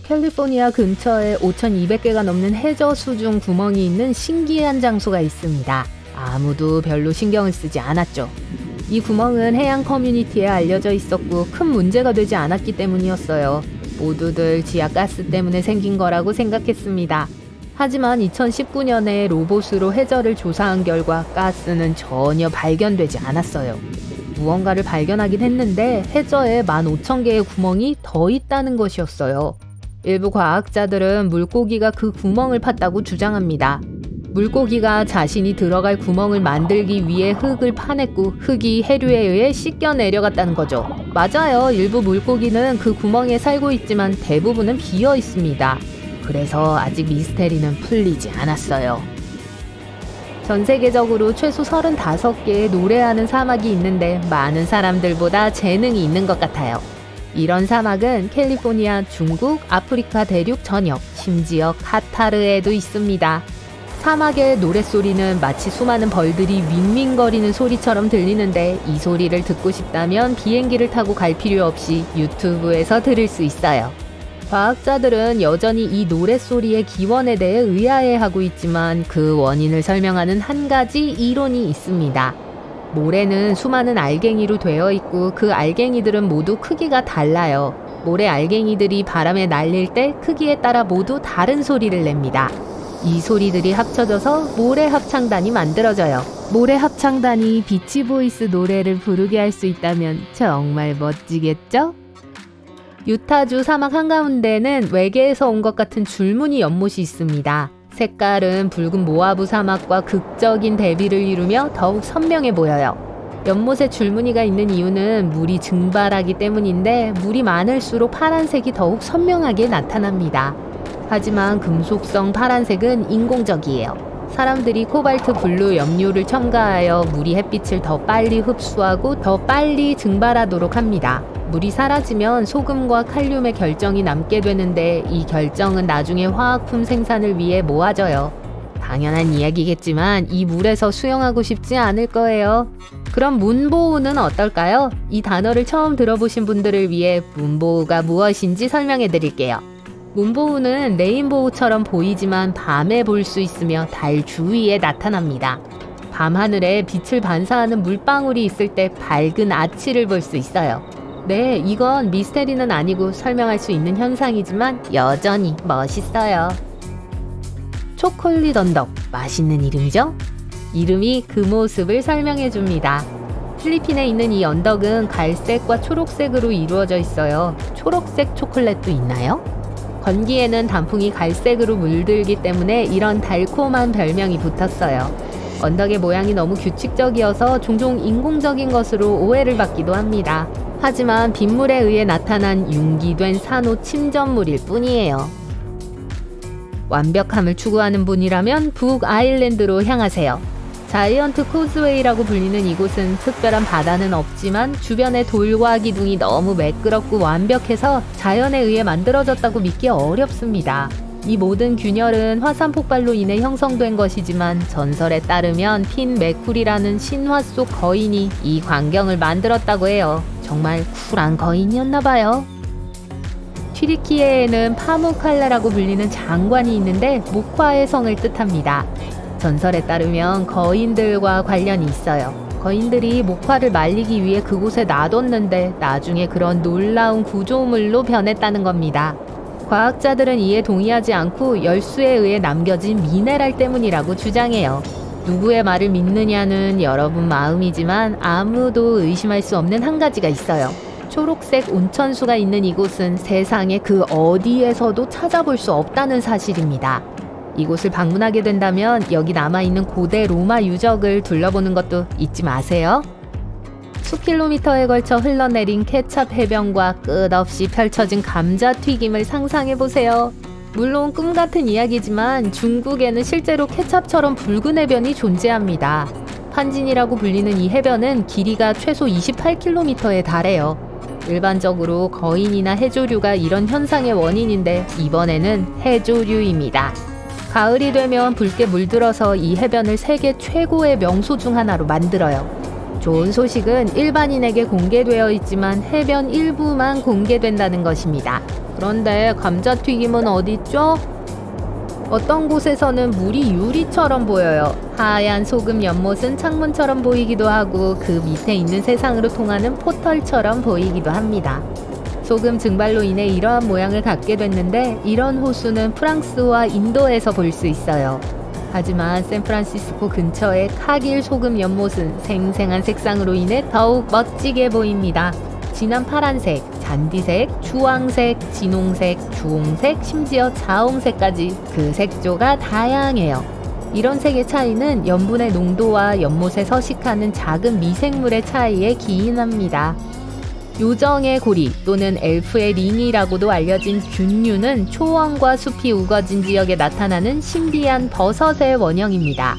캘리포니아 근처에 5,200개가 넘는 해저 수중 구멍이 있는 신기한 장소가 있습니다. 아무도 별로 신경을 쓰지 않았죠. 이 구멍은 해양 커뮤니티에 알려져 있었고 큰 문제가 되지 않았기 때문이었어요. 모두들 지하가스 때문에 생긴 거라고 생각했습니다. 하지만 2019년에 로봇으로 해저를 조사한 결과 가스는 전혀 발견되지 않았어요. 무언가를 발견하긴 했는데 해저에 15,000개의 구멍이 더 있다는 것이었어요. 일부 과학자들은 물고기가 그 구멍을 팠다고 주장합니다. 물고기가 자신이 들어갈 구멍을 만들기 위해 흙을 파냈고 흙이 해류에 의해 씻겨 내려갔다는 거죠. 맞아요. 일부 물고기는 그 구멍에 살고 있지만 대부분은 비어 있습니다. 그래서 아직 미스테리는 풀리지 않았어요. 전 세계적으로 최소 35개의 노래하는 사막이 있는데 많은 사람들보다 재능이 있는 것 같아요. 이런 사막은 캘리포니아, 중국, 아프리카 대륙 전역, 심지어 카타르에도 있습니다. 사막의 노랫소리는 마치 수많은 벌들이 윙윙거리는 소리처럼 들리는데 이 소리를 듣고 싶다면 비행기를 타고 갈 필요 없이 유튜브에서 들을 수 있어요. 과학자들은 여전히 이 노랫소리의 기원에 대해 의아해하고 있지만 그 원인을 설명하는 한 가지 이론이 있습니다. 모래는 수많은 알갱이로 되어 있고 그 알갱이들은 모두 크기가 달라요. 모래 알갱이들이 바람에 날릴 때 크기에 따라 모두 다른 소리를 냅니다. 이 소리들이 합쳐져서 모래 합창단이 만들어져요. 모래 합창단이 비치보이스 노래를 부르게 할 수 있다면 정말 멋지겠죠? 유타주 사막 한가운데는 외계에서 온 것 같은 줄무늬 연못이 있습니다. 색깔은 붉은 모하브 사막과 극적인 대비를 이루며 더욱 선명해 보여요. 연못에 줄무늬가 있는 이유는 물이 증발하기 때문인데 물이 많을수록 파란색이 더욱 선명하게 나타납니다. 하지만 금속성 파란색은 인공적이에요. 사람들이 코발트 블루 염료를 첨가하여 물이 햇빛을 더 빨리 흡수하고 더 빨리 증발하도록 합니다. 물이 사라지면 소금과 칼륨의 결정이 남게 되는데 이 결정은 나중에 화학품 생산을 위해 모아져요. 당연한 이야기겠지만 이 물에서 수영하고 싶지 않을 거예요. 그럼 문보우는 어떨까요? 이 단어를 처음 들어보신 분들을 위해 문보우가 무엇인지 설명해 드릴게요. 문보우는 레인보우처럼 보이지만 밤에 볼 수 있으며 달 주위에 나타납니다. 밤하늘에 빛을 반사하는 물방울이 있을 때 밝은 아치를 볼 수 있어요. 네, 이건 미스테리는 아니고 설명할 수 있는 현상이지만 여전히 멋있어요. 초콜릿 언덕, 맛있는 이름이죠? 이름이 그 모습을 설명해 줍니다. 필리핀에 있는 이 언덕은 갈색과 초록색으로 이루어져 있어요. 초록색 초콜릿도 있나요? 건기에는 단풍이 갈색으로 물들기 때문에 이런 달콤한 별명이 붙었어요. 언덕의 모양이 너무 규칙적이어서 종종 인공적인 것으로 오해를 받기도 합니다. 하지만 빗물에 의해 나타난 융기된 산호 침전물일 뿐이에요. 완벽함을 추구하는 분이라면 북 아일랜드로 향하세요. 자이언트 코즈웨이라고 불리는 이곳은 특별한 바다는 없지만 주변의 돌과 기둥이 너무 매끄럽고 완벽해서 자연에 의해 만들어졌다고 믿기 어렵습니다. 이 모든 균열은 화산 폭발로 인해 형성된 것이지만 전설에 따르면 핀 메쿨이라는 신화 속 거인이 이 광경을 만들었다고 해요. 정말 쿨한 거인이었나봐요. 튀리키예에는 파무칼라라고 불리는 장관이 있는데 목화의 성을 뜻합니다. 전설에 따르면 거인들과 관련이 있어요. 거인들이 목화를 말리기 위해 그곳에 놔뒀는데 나중에 그런 놀라운 구조물로 변했다는 겁니다. 과학자들은 이에 동의하지 않고 열수에 의해 남겨진 미네랄 때문이라고 주장해요. 누구의 말을 믿느냐는 여러분 마음이지만 아무도 의심할 수 없는 한 가지가 있어요. 초록색 온천수가 있는 이곳은 세상의 그 어디에서도 찾아볼 수 없다는 사실입니다. 이곳을 방문하게 된다면 여기 남아있는 고대 로마 유적을 둘러보는 것도 잊지 마세요. 수킬로미터에 걸쳐 흘러내린 케찹 해변과 끝없이 펼쳐진 감자튀김을 상상해보세요. 물론 꿈같은 이야기지만 중국에는 실제로 케찹처럼 붉은 해변이 존재합니다. 판진이라고 불리는 이 해변은 길이가 최소 28km에 달해요. 일반적으로 거인이나 해조류가 이런 현상의 원인인데 이번에는 해조류입니다. 가을이 되면 붉게 물들어서 이 해변을 세계 최고의 명소 중 하나로 만들어요. 좋은 소식은 일반인에게 공개되어 있지만 해변 일부만 공개된다는 것입니다. 그런데 감자튀김은 어딨죠? 어떤 곳에서는 물이 유리처럼 보여요. 하얀 소금 연못은 창문처럼 보이기도 하고 그 밑에 있는 세상으로 통하는 포털처럼 보이기도 합니다. 소금 증발로 인해 이러한 모양을 갖게 됐는데 이런 호수는 프랑스와 인도에서 볼 수 있어요. 하지만 샌프란시스코 근처의 카길 소금 연못은 생생한 색상으로 인해 더욱 멋지게 보입니다. 진한 파란색, 잔디색, 주황색, 진홍색, 주홍색, 심지어 자홍색까지 그 색조가 다양해요. 이런 색의 차이는 염분의 농도와 연못에 서식하는 작은 미생물의 차이에 기인합니다. 요정의 고리 또는 엘프의 링이라고도 알려진 균류는 초원과 숲이 우거진 지역에 나타나는 신비한 버섯의 원형입니다.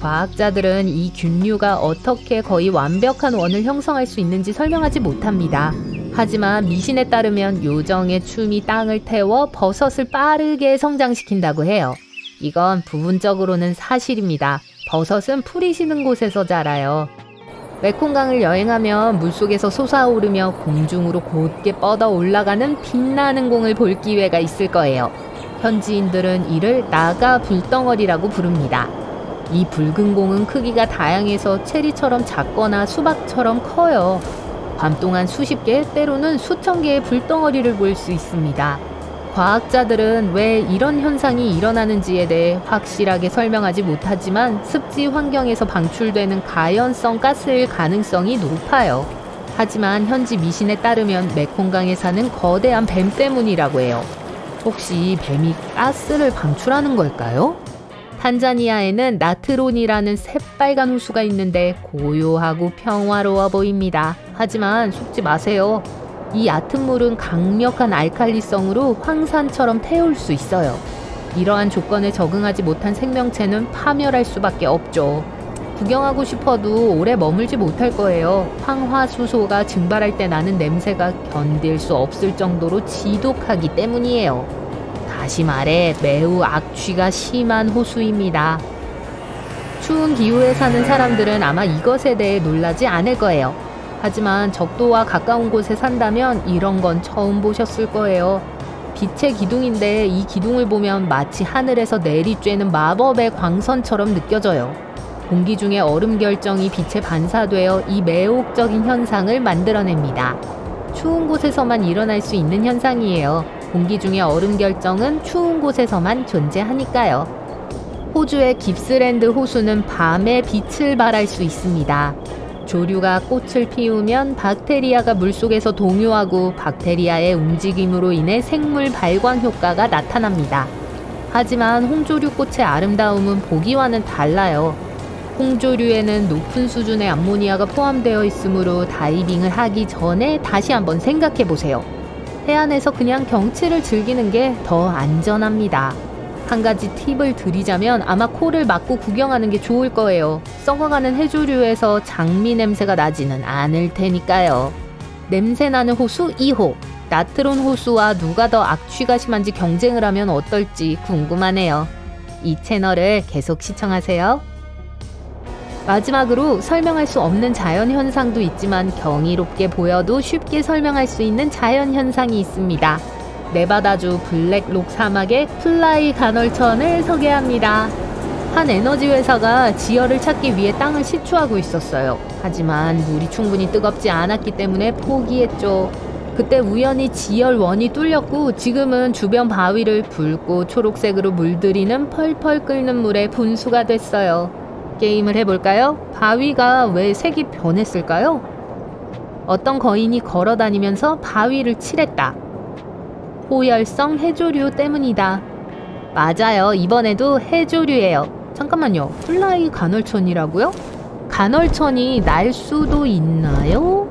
과학자들은 이 균류가 어떻게 거의 완벽한 원을 형성할 수 있는지 설명하지 못합니다. 하지만 미신에 따르면 요정의 춤이 땅을 태워 버섯을 빠르게 성장시킨다고 해요. 이건 부분적으로는 사실입니다. 버섯은 풀이 시는 곳에서 자라요. 메콩강을 여행하면 물속에서 솟아오르며 공중으로 곧게 뻗어 올라가는 빛나는 공을 볼 기회가 있을 거예요. 현지인들은 이를 나가 불덩어리라고 부릅니다. 이 붉은 공은 크기가 다양해서 체리처럼 작거나 수박처럼 커요. 밤 동안 수십 개, 때로는 수천 개의 불덩어리를 볼 수 있습니다. 과학자들은 왜 이런 현상이 일어나는지에 대해 확실하게 설명하지 못하지만 습지 환경에서 방출되는 가연성 가스일 가능성이 높아요. 하지만 현지 미신에 따르면 메콩강에 사는 거대한 뱀 때문이라고 해요. 혹시 뱀이 가스를 방출하는 걸까요? 탄자니아에는 나트론이라는 새빨간 호수가 있는데 고요하고 평화로워 보입니다. 하지만 속지 마세요. 이 얕은 물은 강력한 알칼리성으로 황산처럼 태울 수 있어요. 이러한 조건에 적응하지 못한 생명체는 파멸할 수밖에 없죠. 구경하고 싶어도 오래 머물지 못할 거예요. 황화수소가 증발할 때 나는 냄새가 견딜 수 없을 정도로 지독하기 때문이에요. 다시 말해 매우 악취가 심한 호수입니다. 추운 기후에 사는 사람들은 아마 이것에 대해 놀라지 않을 거예요. 하지만 적도와 가까운 곳에 산다면 이런 건 처음 보셨을 거예요. 빛의 기둥인데 이 기둥을 보면 마치 하늘에서 내리쬐는 마법의 광선처럼 느껴져요. 공기 중에 얼음 결정이 빛에 반사되어 이 매혹적인 현상을 만들어냅니다. 추운 곳에서만 일어날 수 있는 현상이에요. 공기 중에 얼음 결정은 추운 곳에서만 존재하니까요. 호주의 깁스랜드 호수는 밤에 빛을 발할 수 있습니다. 조류가 꽃을 피우면 박테리아가 물속에서 동요하고 박테리아의 움직임으로 인해 생물 발광 효과가 나타납니다. 하지만 홍조류꽃의 아름다움은 보기와는 달라요. 홍조류에는 높은 수준의 암모니아가 포함되어 있으므로 다이빙을 하기 전에 다시 한번 생각해 보세요. 해안에서 그냥 경치를 즐기는 게 더 안전합니다. 한 가지 팁을 드리자면 아마 코를 막고 구경하는 게 좋을 거예요. 썩어가는 해조류에서 장미 냄새가 나지는 않을 테니까요. 냄새나는 호수 2호. 나트론 호수와 누가 더 악취가 심한지 경쟁을 하면 어떨지 궁금하네요. 이 채널을 계속 시청하세요. 마지막으로 설명할 수 없는 자연현상도 있지만 경이롭게 보여도 쉽게 설명할 수 있는 자연현상이 있습니다. 네바다주 블랙록 사막의 플라이 간헐천을 소개합니다. 한 에너지 회사가 지열을 찾기 위해 땅을 시추하고 있었어요. 하지만 물이 충분히 뜨겁지 않았기 때문에 포기했죠. 그때 우연히 지열원이 뚫렸고 지금은 주변 바위를 붉고 초록색으로 물들이는 펄펄 끓는 물의 분수가 됐어요. 게임을 해볼까요? 바위가 왜 색이 변했을까요? 어떤 거인이 걸어다니면서 바위를 칠했다. 호열성 해조류 때문이다. 맞아요. 이번에도 해조류예요. 잠깐만요. 플라이 간헐천이라고요? 간헐천이 날 수도 있나요?